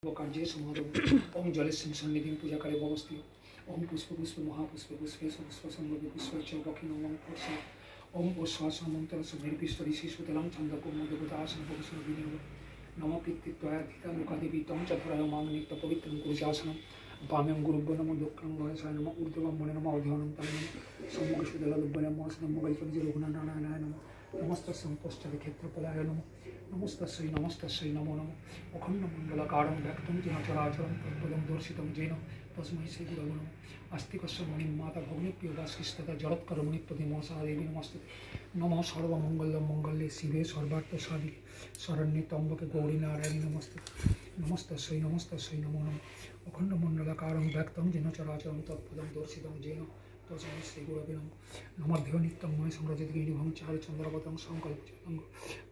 कार्ये समारोह ओम जलस्यं सन्निधिं पूजाकाले व्यवस्थित ओम पुष्प पुष्प महापुष्प पुष्पेश पुष्प संभवे पुष्पच्च वकिनो ओम पुष्प ओम उच्छ्वास मंत्र सुभिर्पिष्टरि शिशुतलं छन्दकुर्म देवतासन भविष्य विनियोग नमो कीर्तित्वायाधिता लोकादेवी तं चतुराय मां नित्य पवित्रं कुरुशासनं वाम्यं गुरुभ्यो नमो दक्षिणं गणेशाय नमो ऊर्ध्वं मणे नमो अध्यानं तमे नमः सम्मुखसुदलुब्बलं मोसनं मोगल्पनिज रघुनारायणाय नमः नमस्तस्यै पश्चात्क्षेत्रफलाय नमः नमस्तस्यै नमो नमः अखण्डमण्डलाकारं व्यक्तं येन चराचरं तत्पदं दर्शितं येन तस्मै श्रीगुरवे नमः आस्तिकस्य मणिं माता भगिनीप्रियदास्किस्तदा जगत्कर्मणिपतिमोषादेवी नमस्ते नमः सर्वमङ्गलमङ्गल्ये शिवे सर्वार्थसाधिके शरण्ये त्र्यम्बके गौरी नारायणी नमस्ते नमस्तस्यै नमो नमः अखण्डमण्डलाकारं व्यक्तं येन चराचरं तत्पदं दर्शितं येन तस्मै श्रीगुरवे नमः नमोऽध्यो नित्यं मय संरचितगिरिभं चारुचन्द्रवतं सङ्कल्पचितं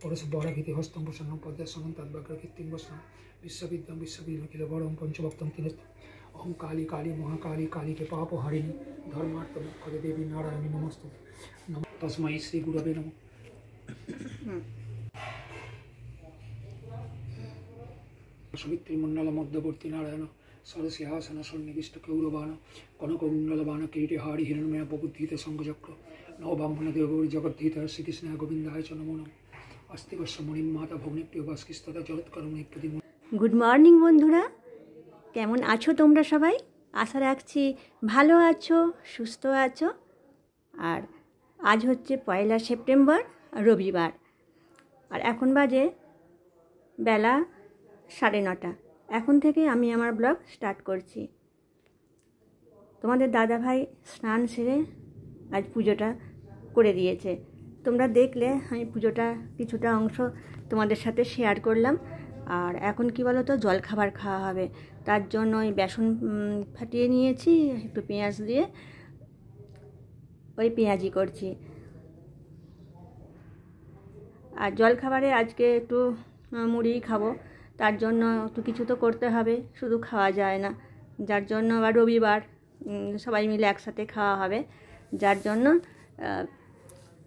परशुद्धरभितिहस्तं प्रसन्नं पद्मसनं तद्वक्रकीर्तिं वसनं विश्वविद्यां विश्वविद्याखिलवरं पञ्चभक्तं तिरस्तं अहं काली काली महाकाली काली के पापहारिणी धर्मार्थमुख्यदे देवी नारायणी नमस्ते नमः तस्मै श्रीगुरवे नमः सवित्रीमण्डलमध्यवर्ती नारायण सरसिंहासन सन्निविष्ट कौरवान कनककुण्डलवान किरीटिहारी हिरण्मय बबुद्धित शङ्खचक्र नवब्राह्मण देवगौरी जगद्धित श्रीकृष्णाय गोविन्दाय च नमो नमः अस्तिकस्य मणिं माता भगिनीप्रियदास्किस्तदा जगत्कर्मणिपति। गुड मर्निंग बंधुरा, কেমন আছো তোমরা সবাই? আশা রাখছি ভালো আছো, সুস্থ আছো। আর আজ হচ্ছে 1 সেপ্টেম্বর রবিবার, আর এখন বাজে বেলা 9:30। এখন থেকে আমি আমার ব্লগ স্টার্ট করছি। তোমাদের দাদা ভাই স্নান সেরে আজ পুজোটা করে দিয়েছে। তোমরা দেখলে আমি পুজোটা কিছুটা অংশ তোমাদের সাথে শেয়ার করলাম। আর এখন কি বলো তো, জল খাবার খাওয়া হবে, তার জন্য ওই বেসন ফাটিয়ে নিয়েছি, একটু পেঁয়াজ দিয়ে ওই পেঁয়াজি করছি। আর জল খাবারে আজকে একটু মুড়ি খাবো, তার জন্য একটু কিছু তো করতে হবে, শুধু খাওয়া যায় না। যার জন্য আবার রবিবার সবাই মিলে একসাথে খাওয়া হবে, যার জন্য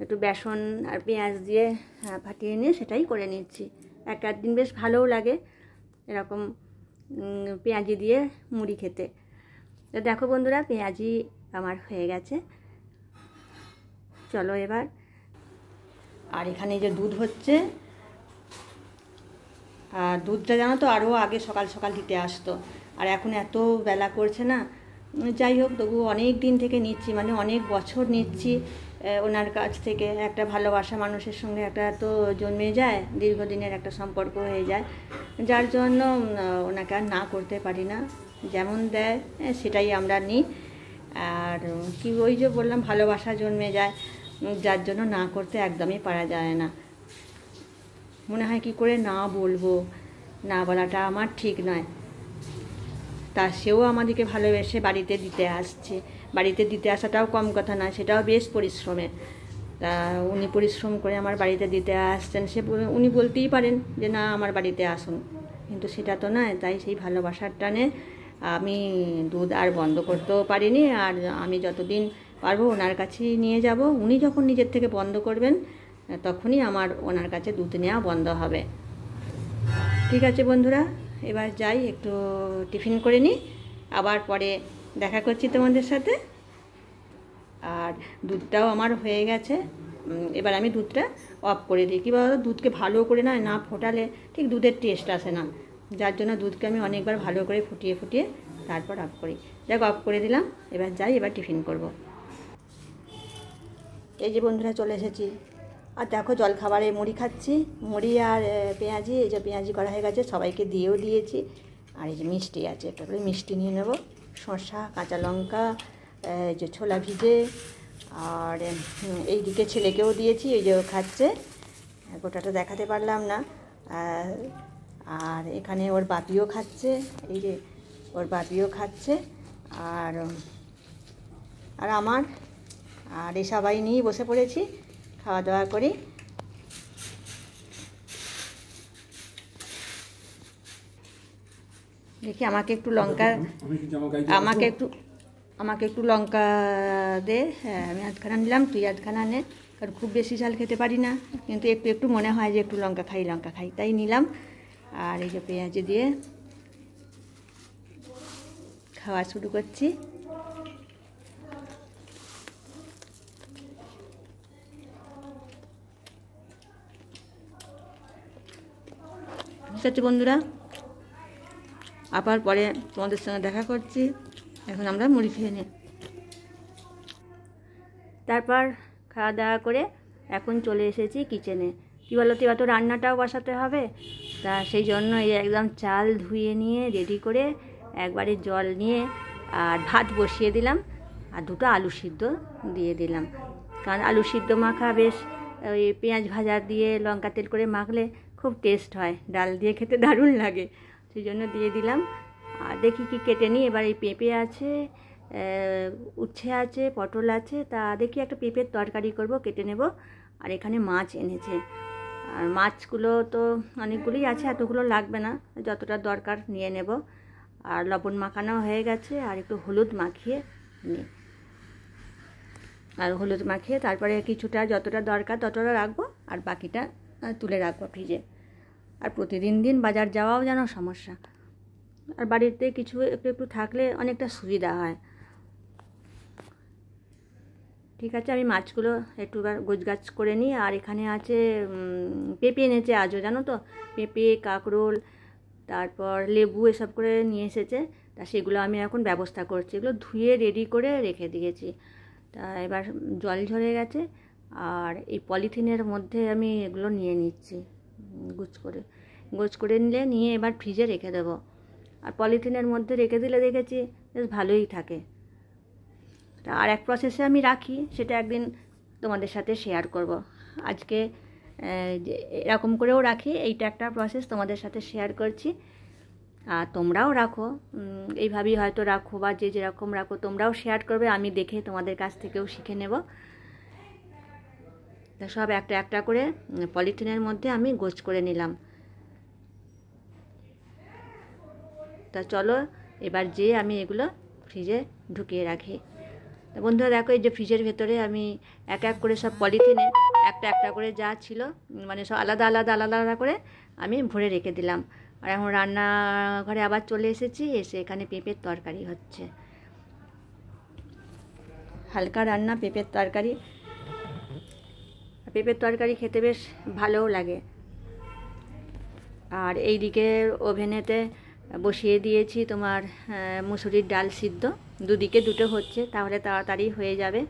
একটু বেসন আর পেঁয়াজ দিয়ে ফাটিয়ে নিয়ে সেটাই করে নিচ্ছি। এক দিন বেশ ভালোও লাগে এরকম পেঁয়াজি দিয়ে মুড়ি খেতে। তো দেখো বন্ধুরা, পেঁয়াজি আমার হয়ে গেছে। চলো এবার। আর এখানে যে দুধ হচ্ছে, আর দুধটা জানো তো আরও আগে সকাল সকাল দিতে আসতো, আর এখন এত বেলা করছে না। যাই হোক, তবুও অনেক দিন থেকে নিচ্ছি, মানে অনেক বছর নিচ্ছি ওনার কাছ থেকে। একটা ভালোবাসা মানুষের সঙ্গে একটা তো জন্মে যায়, দীর্ঘদিনের একটা সম্পর্ক হয়ে যায়, যার জন্য ওনাকে আর না করতে পারি না। যেমন দেয় সেটাই আমরা নিই। আর কি ওই যে বললাম, ভালোবাসা জন্মে যায়, যার জন্য না করতে একদমই পারা যায় না। মনে হয় কি করে না বলবো, না বলাটা আমার ঠিক নয়। তা সেও আমাদেরকে ভালোবেসে বাড়িতে দিতে আসছে। বাড়িতে দিতে আসাটাও কম কথা নয়, সেটাও বেশ পরিশ্রমের। তা উনি পরিশ্রম করে আমার বাড়িতে দিতে আসছেন। উনি বলতেই পারেন যে না আমার বাড়িতে আসুন, কিন্তু সেটা তো নয়। তাই সেই ভালোবাসার টানে আমি দুধ আর বন্ধ করতেও পারিনি। আর আমি যতদিন পারবো ওনার কাছেই নিয়ে যাব। উনি যখন নিজের থেকে বন্ধ করবেন তখনই আমার ওনার কাছে দুধ নেওয়া বন্ধ হবে। ঠিক আছে বন্ধুরা, এবার যাই, একটু টিফিন করে নিই, আবার পরে দেখা করছি তোমাদের সাথে। আর দুধটাও আমার হয়ে গেছে। এবার আমি দুধটা অফ করে দিই। কী বলো, দুধকে ভালো করে না ফোটালে ঠিক দুধের টেস্ট আসে না, যার জন্য দুধকে আমি অনেকবার ভালো করে ফুটিয়ে ফুটিয়ে তারপর অফ করি। দেখ, অফ করে দিলাম। এবার যাই, এবার টিফিন করব। এই যে বন্ধুরা চলে এসেছি। আর দেখো, জল খাবারে মুড়ি খাচ্ছি, মুড়ি আর পেঁয়াজি। এই যে পেঁয়াজি করা হয়ে গেছে, সবাইকে দিয়েও দিয়েছি। আর এই যে মিষ্টি আছে, একটা করে মিষ্টি নিয়ে নেব, শসা, কাঁচা লঙ্কা, এই যে ছোলা ভিজে। আর এইদিকে ছেলেকেও দিয়েছি, এই যে খাচ্ছে। গোটাটা দেখাতে পারলাম না। আর এখানে ওর বাপিও খাচ্ছে, এই যে ওর বাপিও খাচ্ছে। আর আমার আর এই সবাই নিয়েই বসে পড়েছি, খাওয়া দাওয়া করি। দেখি আমাকে একটু লঙ্কা, আমাকে একটু লঙ্কা দে। হ্যাঁ, আমি আধখানা নিলাম, তুই আধখানা নে, কারণ খুব বেশি ঝাল খেতে পারি না, কিন্তু একটু একটু মনে হয় যে একটু লঙ্কা খাই, তাই নিলাম। আর এই যে পেঁয়াজি দিয়ে খাওয়া শুরু করছি। ঠিক আছে বন্ধুরা, আবার পরে তোমাদের সঙ্গে দেখা করছি। এখন আমরা মুড়ি খেয়ে নিই। তারপর খাওয়া দাওয়া করে এখন চলে এসেছি কিচেনে। কী বলো তো, এবার তো রান্নাটাও বসাতে হবে, তা সেই জন্য এই একদম চাল ধুয়ে নিয়ে রেডি করে একবারে জল নিয়ে আর ভাত বসিয়ে দিলাম, আর দুটো আলু সিদ্ধ দিয়ে দিলাম। কারণ আলু সিদ্ধ মাখা বেশ ওই পেঁয়াজ ভাজা দিয়ে লঙ্কা তেল করে মাখলে খুব টেস্ট হয়, ডাল দিয়ে খেতে দারুণ লাগে, সেই জন্য দিয়ে দিলাম। আর দেখি কি কেটে নিই। এবার এই পেঁপে আছে, উচ্ছে আছে, পটল আছে, তা দেখি একটা পেঁপের তরকারি করব, কেটে নেব। আর এখানে মাছ এনেছে, আর মাছগুলো তো অনেকগুলোই আছে, এতগুলো লাগবে না, যতটা দরকার নিয়ে নেব। আর লবণ মাখানো হয়ে গেছে, আর একটু হলুদ মাখিয়ে নিই। আর হলুদ মাখিয়ে তারপরে কিছুটা যতটা দরকার ততটা রাখবো, আর বাকিটা তুলে রাখবো ফ্রিজে। আর প্রতিদিন বাজার যাওয়াও যেন সমস্যা, আর বাড়িতে কিছু একটু একটু থাকলে অনেকটা সুবিধা হয়। ঠিক আছে, আমি মাছগুলো একটু গোছগাছ করে নিই। আর এখানে আছে পেঁপে এনেছে আজও, জানো তো, পেঁপে, কাঁকরোল, তারপর লেবু এসব করে নিয়ে এসেছে। তা সেগুলো আমি এখন ব্যবস্থা করছি, এগুলো ধুয়ে রেডি করে রেখে দিয়েছি। তা এবার জল ঝরে গেছে, আর এই পলিথিনের মধ্যে আমি এগুলো নিয়ে নিচ্ছি গোছ করে নিয়ে এবার ফ্রিজে রেখে দেবো। আর পলিথিনের মধ্যে রেখে দিলে দেখেছি বেশ ভালোই থাকে। আর এক প্রসেসে আমি রাখি, সেটা একদিন তোমাদের সাথে শেয়ার করব। আজকে এরকম করেও রাখি, এইটা একটা প্রসেস তোমাদের সাথে শেয়ার করছি। আর তোমরাও রাখো, এইভাবেই হয়তো রাখো, বা যে যেরকম রাখো তোমরাও শেয়ার করবে, আমি দেখে তোমাদের কাছ থেকেও শিখে নেব। তা সব একটা একটা করে পলিথিনের মধ্যে আমি গোছ করে নিলাম। তা চলো এবার আমি এগুলো ফ্রিজে ঢুকিয়ে রাখি। তা বন্ধুরা দেখো, এই যে ফ্রিজের ভেতরে আমি এক এক করে সব পলিথিনে একটা একটা করে যা ছিল, মানে সব আলাদা আলাদা আলাদা আলাদা করে আমি ভরে রেখে দিলাম। আর এখন রান্নাঘরে আবার চলে এসেছি, এসে এখানে পেঁপের তরকারি হচ্ছে, হালকা রান্না পেঁপের তরকারি। পেঁপের তরকারি খেতে বেশ ভালোও লাগে। আর এই দিকে ওভেনেতে বসিয়ে দিয়েছি তোমার মুসুরির ডাল সিদ্ধ, দুদিকে দুটো হচ্ছে, তাহলে তাড়াতাড়ি হয়ে যাবে।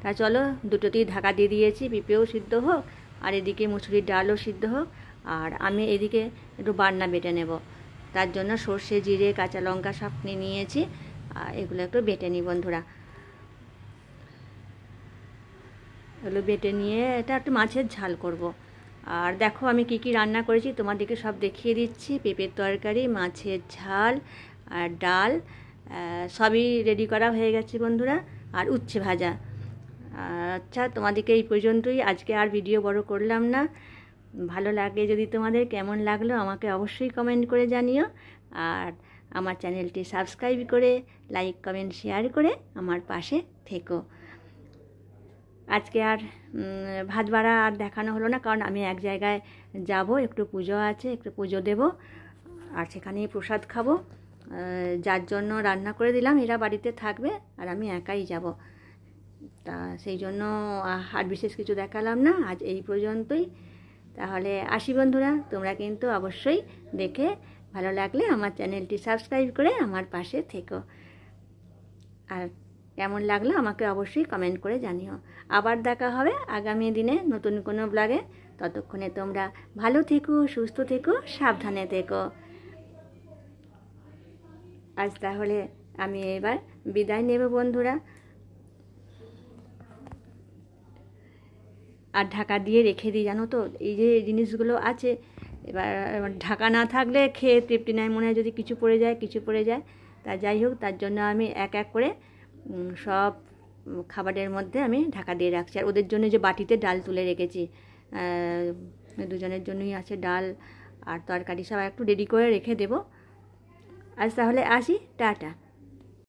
তা চলো দুটোতেই ঢাকা দিয়ে দিয়েছি, পেঁপেও সিদ্ধ হোক আর এদিকে মুসুরির ডালও সিদ্ধ হোক। আর আমি এদিকে একটু বাটনা বেটে নেব, তার জন্য সর্ষে, জিরে, কাঁচা লঙ্কা সব নিয়েছি, আর এগুলো একটু বেটে নিই বন্ধুরা। এগুলো বেটে নিয়ে এটা একটু মাছের ঝাল করব। আর দেখো আমি কি কি রান্না করেছি তোমাদেরকে সব দেখিয়ে দিচ্ছি। পেঁপের তরকারি, মাছের ঝাল আর ডাল সবই রেডি করা হয়ে গেছে বন্ধুরা, আর উচ্ছে ভাজা। আচ্ছা, তোমাদেরকে এই পর্যন্তই, আজকে আর ভিডিও বড় করলাম না। ভালো লাগে যদি তোমাদের, কেমন লাগলো আমাকে অবশ্যই কমেন্ট করে জানিও। আর আমার চ্যানেলটি সাবস্ক্রাইব করে লাইক, কমেন্ট, শেয়ার করে আমার পাশে থেকো। আজকে আর ভাত বাড়া আর দেখানো হলো না, কারণ আমি এক জায়গায় যাব, একটু পুজো আছে, একটু পুজো দেব, আর সেখানেই প্রসাদ খাবো, যার জন্য রান্না করে দিলাম। এরা বাড়িতে থাকবে আর আমি একাই যাব, তা সেই জন্য আর বিশেষ কিছু দেখালাম না। আজ এই পর্যন্তই, তাহলে আসি বন্ধুরা। তোমরা কিন্তু অবশ্যই দেখে ভালো লাগলে আমার চ্যানেলটি সাবস্ক্রাইব করে আমার পাশে থেকো, আর কেমন লাগলো আমাকে অবশ্যই কমেন্ট করে জানিও। আবার দেখা হবে আগামী দিনে নতুন কোনো ব্লগে। ততক্ষণে তোমরা ভালো থেকো, সুস্থ থেকো, সাবধানে থেকো। আজ তাহলে আমি এবার বিদায় নেব বন্ধুরা। আর ঢাকা দিয়ে রেখে দিই, জানো তো, এই যে জিনিসগুলো আছে, এবার ঢাকা না থাকলে খেয়ে তৃপ্তি নেয়, মনে হয় যদি কিছু পড়ে যায়। তা যাই হোক, তার জন্য আমি এক এক করে সব খাবারের মধ্যে আমি ঢাকা দিয়ে রাখছি। আর ওদের জন্য যে বাটিতে ডাল তুলে রেখেছি, দুজনের জন্যই আছে ডাল আর তরকারি, সব একটু রেডি করে রেখে দেবো। আজ তাহলে আসি, টাটা।